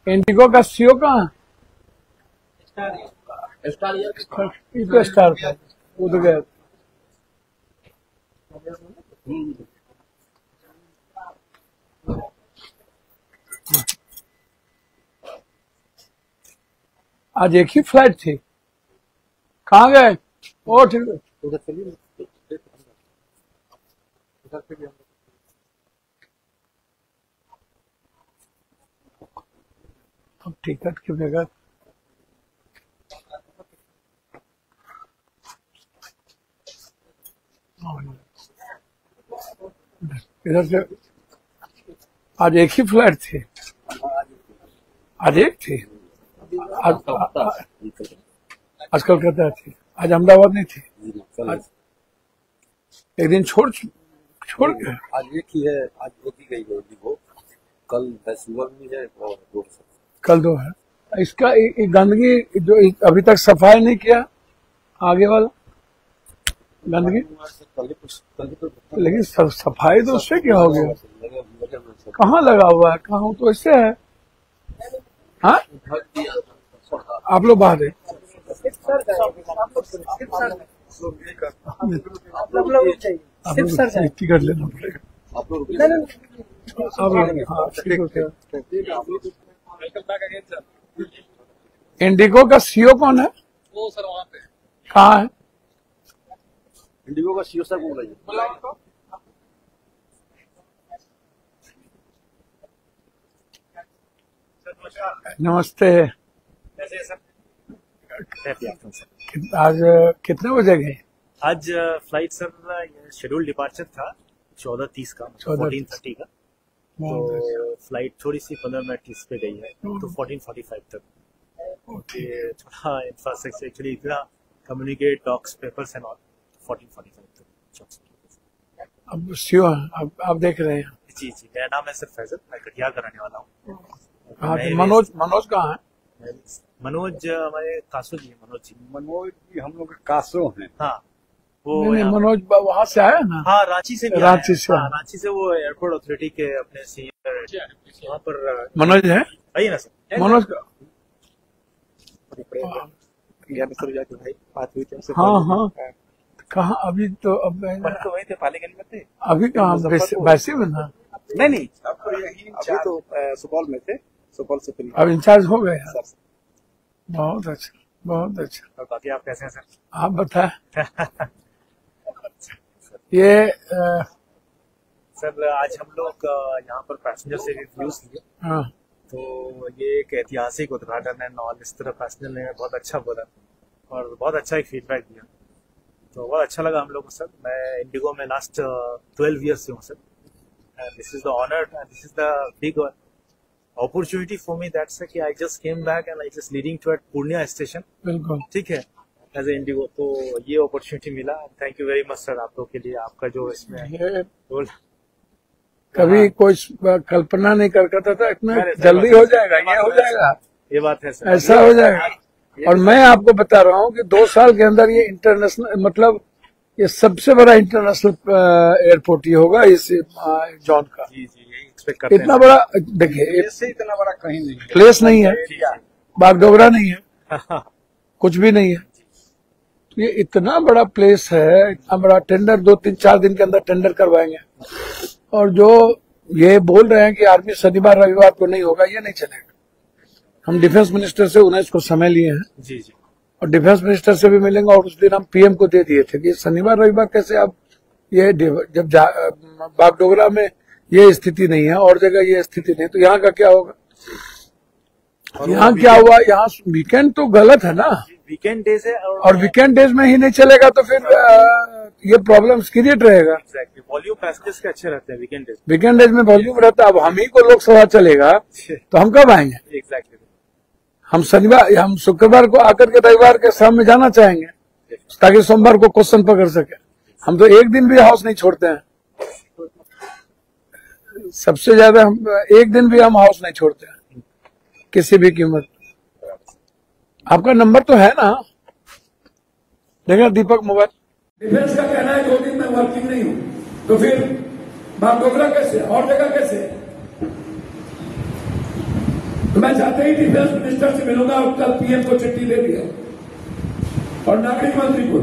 Indigo का CO कहाँ है? ये तो स्टार था, वो तो गया। आज एक ही फ्लाइट थी, कहाँ गए? ओ ठीक है, अब टिकट की जगह इधर से आज एक ही फ्लाइट थी, आज एक थी, आज कलकत्ता थी, आज अहमदाबाद नहीं थी। आज एक दिन छोड़ के आज एक ही है, आज एक ही गई है वो, कल सुबह में है और दो कल दो है। इसका गंदगी जो अभी तक सफाई नहीं किया, आगे वाला गंदगी, लेकिन सफाई तो उससे क्या हो गया? कहाँ लगा हुआ है? कहाँ तो ऐसे है। हाँ, आप लोग बाहर है, टिकट लेना पड़ेगा। इंडिगो का सीओ कौन है? वो सर वहाँ पे कहाँ है? इंडिगो का सीओ सर बोल रही है। नमस्ते। कैसे सर? आज कितने बजे गए? आज फ्लाइट सर शेड्यूल डिपार्चर था 14:30 का, 14:30 का। तो फ्लाइट थोड़ी सी 15 मिनट इस पे गई है, तो 14:45 तक। ये थोड़ा इंफ्रास्ट्रक्चर एक्चुअली इतना communicate docs papers and all 14:45 तक। अब सीओ आप देख रहे हैं? जी जी, मेरा नाम है सर फैजल, मैं कटिहार का रहने वाला हूँ। हाँ, तो मनोज कहाँ है? मनोज हमारे कासो जी, मनोज जी हम लोग कासो हैं। हाँ नहीं, मनोज वहाँ से आया ना? हाँ, रांची से भी रांची से। हाँ, रांची से वो एयरपोर्ट अथॉरिटी के अपने सीनियर वहाँ पर मनोज है। आइए ना सर। मनोज का भाई बात हुई थी। हाँ, कहाँ अभी तो? अब तो वही थे, पालीगंज में थे। अभी कहाँ? वैसे में ना? नहीं अभी तो सुपौल में थे, सुपौल से अब इंचार्ज हो गए। बहुत अच्छा, बहुत अच्छा। और बाकी आप कैसे हैं सर? आप बताएं। ये सर आज हम लोग यहाँ पर पैसेंजर से रिव्यूज लिए। हाँ, तो ये एक ऐतिहासिक उद्घाटन है नॉल, इस तरह पैसेंजर ने बहुत अच्छा बोला और बहुत अच्छा एक फीडबैक दिया, तो बहुत अच्छा लगा हम लोग को सर। मैं इंडिगो में लास्ट 12 ईयर्स से हूँ sir, and this is the honor and this is the big opportunity for me, that's कि I just came back and I just leading to at Purnia station। बिल्कुल ठीक है, as a Indigo, तो ये opportunity मिला। Thank you very much sir आप लोग के लिए, आपका जो इसमें रोल। कभी कोई कल्पना नहीं कर सकता था इतना जल्दी हो जाएगा, ये हो जाएगा, ये बात है सर, ऐसा हो जाएगा। और मैं आपको बता रहा हूँ कि 2 साल के अंदर ये इंटरनेशनल, मतलब ये सबसे बड़ा इंटरनेशनल एयरपोर्ट ये होगा इस जॉन का। जी जी, यही एक्सपेक्ट करते हैं। इतना बड़ा, देखिए इतना बड़ा कहीं नहीं है, प्लेस नहीं है, बागडोगरा नहीं है, कुछ भी नहीं है। तो ये इतना बड़ा प्लेस है, इतना बड़ा टेंडर 2-3-4 दिन के अंदर टेंडर करवाएंगे। और जो ये बोल रहे हैं कि आर्मी शनिवार रविवार को नहीं होगा, ये नहीं चलेगा। हम डिफेंस मिनिस्टर से 19 को समय लिए हैं जी जी, और डिफेंस मिनिस्टर से भी मिलेंगे, और उस दिन हम पीएम को दे दिए थे कि शनिवार रविवार कैसे आप, ये जब बागडोगरा में ये स्थिति नहीं है और जगह ये स्थिति नहीं, तो यहाँ का क्या होगा? यहाँ क्या हुआ? यहाँ वीकेंड तो गलत है ना, वीकेंड डेज है और वीकेंड डेज में ही नहीं चलेगा तो फिर ये प्रॉब्लम्स क्रिएट रहेगा। एग्जैक्टली, वॉल्यूम पैसेंजर्स के अच्छे रहते हैं वीकेंड डेज। वीकेंड डेज में वॉल्यूम रहता है। अब हम ही को लोकसभा चलेगा तो हम कब आएंगे? एग्जैक्टली, हम शुक्रवार को आकर के रविवार के शाम में जाना चाहेंगे ताकि सोमवार को क्वेश्चन पकड़ सके। हम तो एक दिन भी हाउस नहीं छोड़ते हैं, सबसे ज्यादा हम एक दिन भी हम हाउस नहीं छोड़ते हैं किसी भी कीमत। आपका नंबर तो है ना? देखा दीपक मोबाइल। डिफेंस का कहना है 2 दिन में वर्किंग नहीं हूं, तो फिर बागडोगरा कैसे और जगह कैसे? तो मैं जाते ही डिफेंस मिनिस्टर से मिलूंगा और कल पीएम को चिट्ठी दे दिया और नागरिक मंत्री को